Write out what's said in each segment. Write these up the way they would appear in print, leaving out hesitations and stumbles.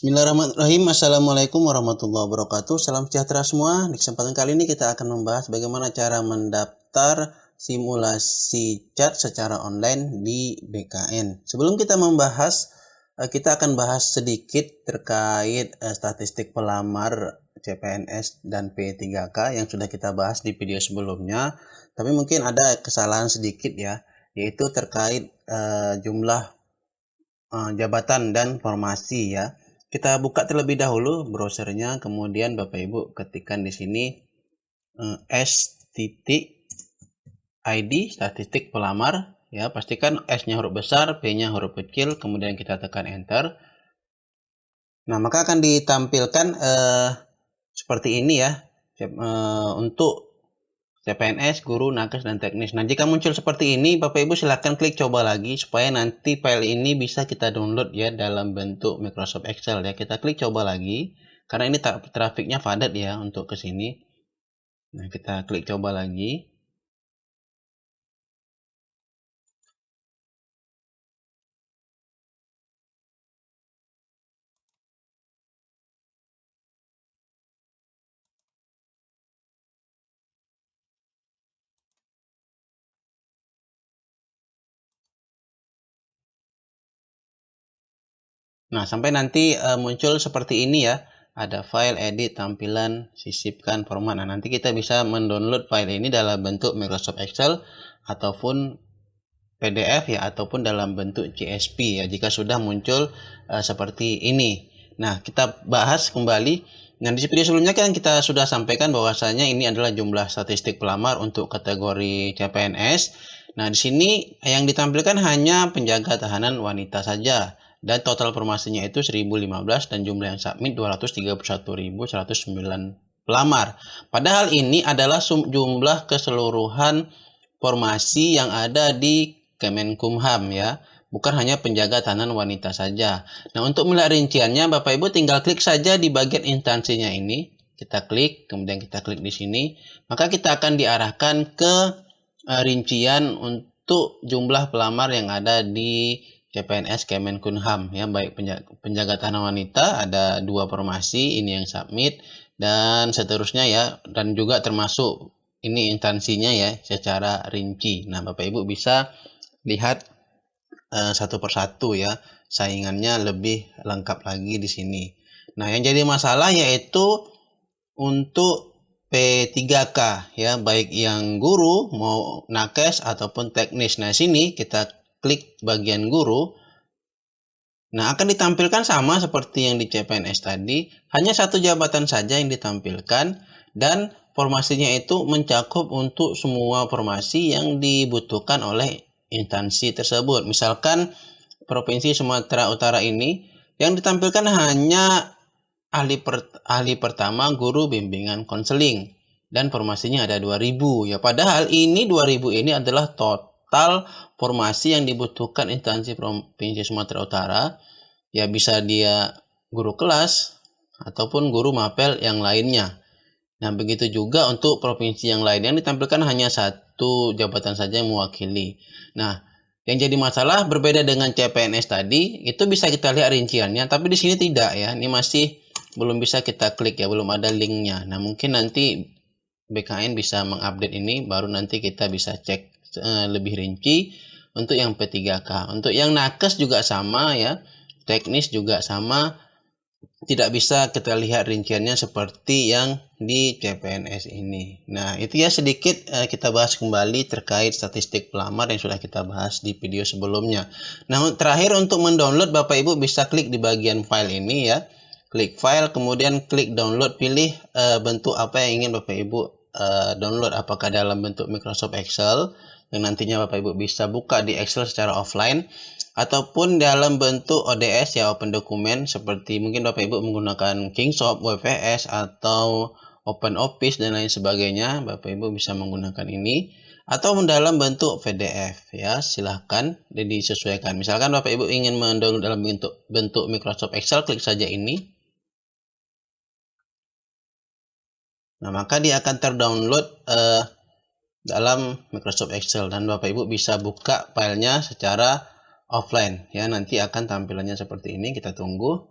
Bismillahirrahmanirrahim. Assalamualaikum warahmatullahi wabarakatuh. Salam sejahtera semua. Di kesempatan kali ini kita akan membahas bagaimana cara mendaftar simulasi CAT secara online di BKN. Sebelum kita membahas, kita akan bahas sedikit terkait statistik pelamar CPNS dan P3K yang sudah kita bahas di video sebelumnya. Tapi mungkin ada kesalahan sedikit ya, yaitu terkait jumlah jabatan dan formasi ya. Kita buka terlebih dahulu browsernya, kemudian Bapak Ibu ketikkan di sini s.id statistik pelamar ya, pastikan S-nya huruf besar, P-nya huruf kecil, kemudian kita tekan enter. Nah, maka akan ditampilkan seperti ini ya, untuk CPNS, guru, nakes, dan teknis. Nah, jika muncul seperti ini, Bapak Ibu silakan klik coba lagi supaya nanti file ini bisa kita download ya dalam bentuk Microsoft Excel ya. Kita klik coba lagi karena ini trafiknya padat ya untuk ke sini. Nah, kita klik coba lagi. Nah, sampai nanti muncul seperti ini ya. Ada file, edit, tampilan, sisipkan, format. Nah, nanti kita bisa mendownload file ini dalam bentuk Microsoft Excel ataupun PDF ya, ataupun dalam bentuk CSV ya, jika sudah muncul seperti ini. Nah, kita bahas kembali. Nah, di video sebelumnya kan kita sudah sampaikan bahwasanya ini adalah jumlah statistik pelamar untuk kategori CPNS. Nah, di sini yang ditampilkan hanya penjaga tahanan wanita saja. Dan total formasinya itu 1015 dan jumlah yang submit 231.109 pelamar. Padahal ini adalah jumlah keseluruhan formasi yang ada di Kemenkumham ya, bukan hanya penjaga tahanan wanita saja. Nah, untuk melihat rinciannya Bapak Ibu tinggal klik saja di bagian instansinya ini. Kita klik, kemudian kita klik di sini, maka kita akan diarahkan ke rincian untuk jumlah pelamar yang ada di CPNS Kemenkumham ya, baik penjaga tahanan wanita ada 2 formasi, ini yang submit dan seterusnya ya, dan juga termasuk ini instansinya ya secara rinci. Nah, Bapak Ibu bisa lihat satu persatu ya, saingannya lebih lengkap lagi di sini. Nah, yang jadi masalah yaitu untuk P3K ya, baik yang guru mau nakes ataupun teknis. Nah, sini kita klik bagian guru. Nah, akan ditampilkan sama seperti yang di CPNS tadi, hanya satu jabatan saja yang ditampilkan dan formasinya itu mencakup untuk semua formasi yang dibutuhkan oleh instansi tersebut. Misalkan Provinsi Sumatera Utara ini yang ditampilkan hanya ahli pertama guru bimbingan konseling dan formasinya ada 2000 ya, padahal ini 2000 ini adalah total formasi yang dibutuhkan instansi Provinsi Sumatera Utara ya, bisa dia guru kelas ataupun guru mapel yang lainnya. Nah, begitu juga untuk provinsi yang lain yang ditampilkan hanya satu jabatan saja yang mewakili. Nah, yang jadi masalah berbeda dengan CPNS tadi, itu bisa kita lihat rinciannya, tapi di sini tidak ya. Ini masih belum bisa kita klik ya, belum ada linknya. Nah, mungkin nanti BKN bisa mengupdate ini, baru nanti kita bisa cek lebih rinci untuk yang P3K. Untuk yang nakes juga sama ya, teknis juga sama, tidak bisa kita lihat rinciannya seperti yang di CPNS ini. Nah, itu ya sedikit kita bahas kembali terkait statistik pelamar yang sudah kita bahas di video sebelumnya. Nah, terakhir untuk mendownload Bapak Ibu bisa klik di bagian file ini ya. Klik file, kemudian klik download, pilih bentuk apa yang ingin Bapak Ibu download, apakah dalam bentuk Microsoft Excel yang nantinya Bapak Ibu bisa buka di Excel secara offline, ataupun dalam bentuk ODS ya, open document, seperti mungkin Bapak Ibu menggunakan Kingsoft, WPS atau Open Office dan lain sebagainya, Bapak Ibu bisa menggunakan ini, atau dalam bentuk PDF ya, silahkan disesuaikan. Misalkan Bapak Ibu ingin mendownload dalam bentuk Microsoft Excel, klik saja ini. Nah, maka dia akan terdownload dalam Microsoft Excel dan Bapak Ibu bisa buka filenya secara offline ya. Nanti akan tampilannya seperti ini, kita tunggu.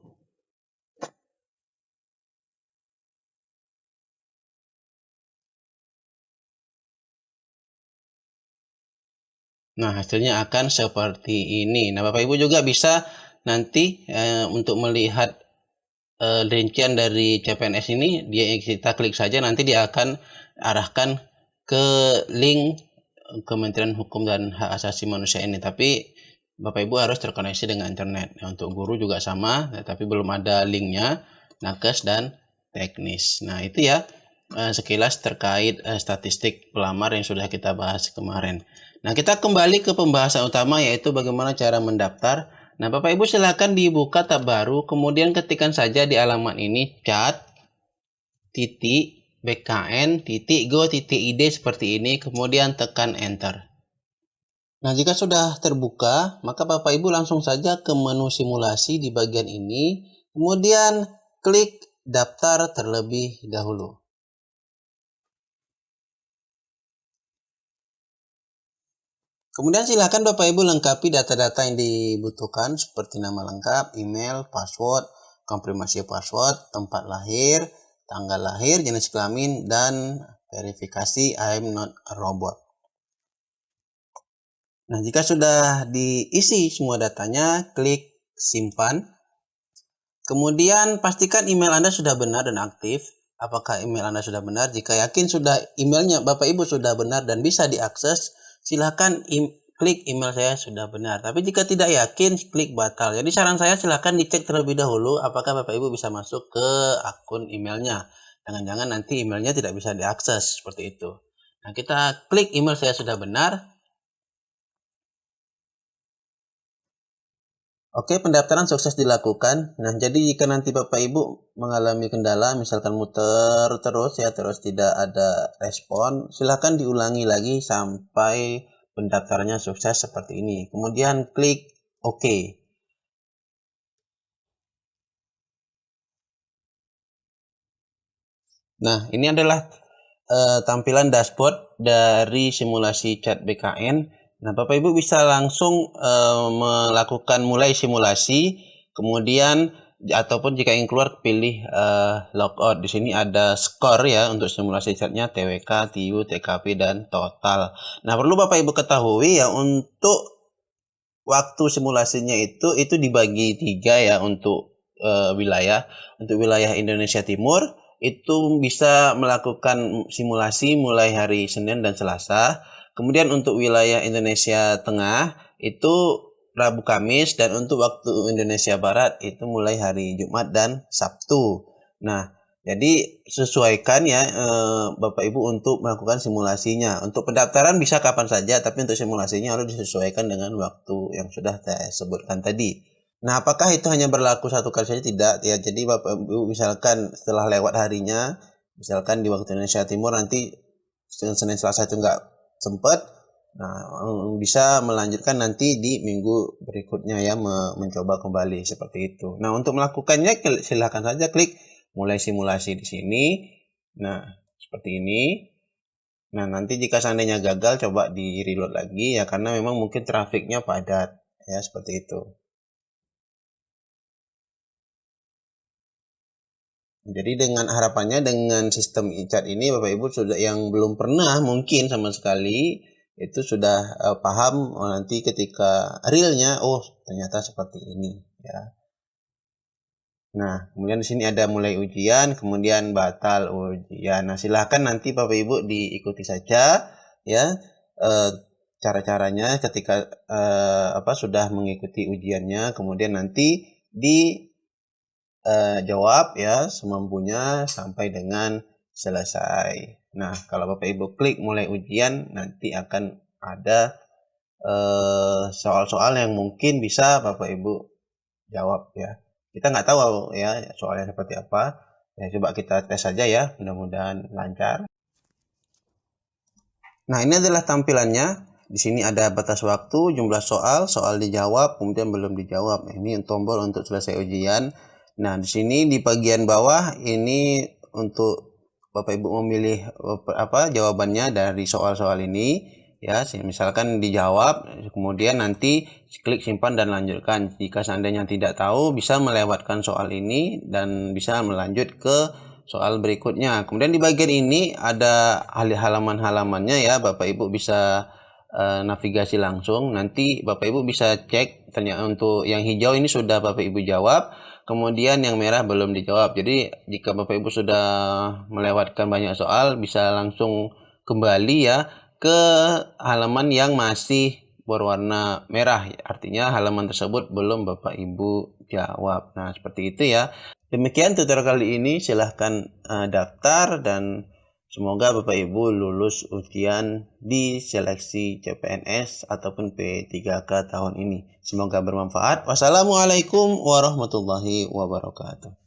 Nah, hasilnya akan seperti ini. Nah, Bapak Ibu juga bisa nanti untuk melihat rincian dari CPNS ini, kita klik saja, nanti dia akan arahkan ke link Kementerian Hukum dan Hak Asasi Manusia ini. Tapi Bapak Ibu harus terkoneksi dengan internet. Nah, untuk guru juga sama, tapi belum ada linknya, nakes dan teknis. Nah, itu ya sekilas terkait statistik pelamar yang sudah kita bahas kemarin. Nah, kita kembali ke pembahasan utama, yaitu bagaimana cara mendaftar. Nah, Bapak Ibu silakan dibuka tab baru, kemudian ketikkan saja di alamat ini cat.bkn.go.id seperti ini, kemudian tekan enter. Nah, jika sudah terbuka, maka Bapak Ibu langsung saja ke menu simulasi di bagian ini, kemudian klik daftar terlebih dahulu. Kemudian silakan Bapak Ibu lengkapi data-data yang dibutuhkan seperti nama lengkap, email, password, konfirmasi password, tempat lahir, tanggal lahir, jenis kelamin, dan verifikasi I'm not a robot. Nah, jika sudah diisi semua datanya, klik simpan. Kemudian pastikan email Anda sudah benar dan aktif. Apakah email Anda sudah benar? Jika yakin sudah emailnya Bapak Ibu sudah benar dan bisa diakses, silakan klik email saya sudah benar. Tapi jika tidak yakin, klik batal. Jadi saran saya silakan dicek terlebih dahulu apakah Bapak Ibu bisa masuk ke akun emailnya. Jangan-jangan nanti emailnya tidak bisa diakses seperti itu. Nah, kita klik email saya sudah benar. Oke, pendaftaran sukses dilakukan. Nah, jadi jika nanti Bapak Ibu mengalami kendala, misalkan muter terus ya, terus tidak ada respon, silakan diulangi lagi sampai pendaftarannya sukses seperti ini. Kemudian klik OK. Nah, ini adalah tampilan dashboard dari simulasi CAT BKN. Nah, Bapak Ibu bisa langsung melakukan mulai simulasi, kemudian ataupun jika ingin keluar pilih logout. Di sini ada skor ya untuk simulasi CAT-nya, TWK, TIU, TKP, dan total. Nah, perlu Bapak Ibu ketahui ya, untuk waktu simulasinya itu dibagi 3 ya untuk wilayah. Untuk wilayah Indonesia Timur itu bisa melakukan simulasi mulai hari Senin dan Selasa. Kemudian untuk wilayah Indonesia Tengah itu Rabu Kamis, dan untuk waktu Indonesia Barat itu mulai hari Jumat dan Sabtu. Nah, jadi sesuaikan ya Bapak Ibu untuk melakukan simulasinya. Untuk pendaftaran bisa kapan saja, tapi untuk simulasinya harus disesuaikan dengan waktu yang sudah saya sebutkan tadi. Nah, apakah itu hanya berlaku satu kali saja? Tidak ya. Jadi Bapak Ibu misalkan setelah lewat harinya, misalkan di waktu Indonesia Timur nanti Senin Selasa itu nggak sempat, nah bisa melanjutkan nanti di minggu berikutnya ya, mencoba kembali seperti itu. Nah, untuk melakukannya silakan saja klik mulai simulasi di sini. Nah, seperti ini. Nah, nanti jika seandainya gagal coba di reload lagi ya, karena memang mungkin trafiknya padat ya, seperti itu. Jadi dengan harapannya dengan sistem e-chat ini Bapak Ibu sudah yang belum pernah mungkin sama sekali itu sudah paham nanti ketika realnya ternyata seperti ini ya. Nah, kemudian di sini ada mulai ujian, kemudian batal ujian. Nah, silahkan nanti Bapak Ibu diikuti saja ya cara-caranya ketika sudah mengikuti ujiannya, kemudian nanti jawab ya semampunya sampai dengan selesai. Nah, kalau Bapak Ibu klik mulai ujian, nanti akan ada soal-soal yang mungkin bisa Bapak Ibu jawab ya. Kita nggak tahu ya soalnya seperti apa. Ya, coba kita tes saja ya, mudah-mudahan lancar. Nah, ini adalah tampilannya. Di sini ada batas waktu, jumlah soal, soal dijawab, kemudian belum dijawab. Ini tombol untuk selesai ujian. Nah, di sini di bagian bawah ini untuk Bapak Ibu memilih jawabannya dari soal-soal ini ya. Misalkan dijawab, kemudian nanti klik simpan dan lanjutkan. Jika seandainya tidak tahu, bisa melewatkan soal ini dan bisa melanjut ke soal berikutnya. Kemudian di bagian ini ada halaman-halamannya ya, Bapak Ibu bisa navigasi langsung. Nanti Bapak Ibu bisa cek, ternyata untuk yang hijau ini sudah Bapak Ibu jawab, kemudian yang merah belum dijawab. Jadi jika Bapak Ibu sudah melewatkan banyak soal, bisa langsung kembali ya ke halaman yang masih berwarna merah. Artinya halaman tersebut belum Bapak Ibu jawab. Nah, seperti itu ya. Demikian tutorial kali ini. Silahkan daftar dan semoga Bapak Ibu lulus ujian di seleksi CPNS ataupun P3K tahun ini. Semoga bermanfaat. Wassalamualaikum warahmatullahi wabarakatuh.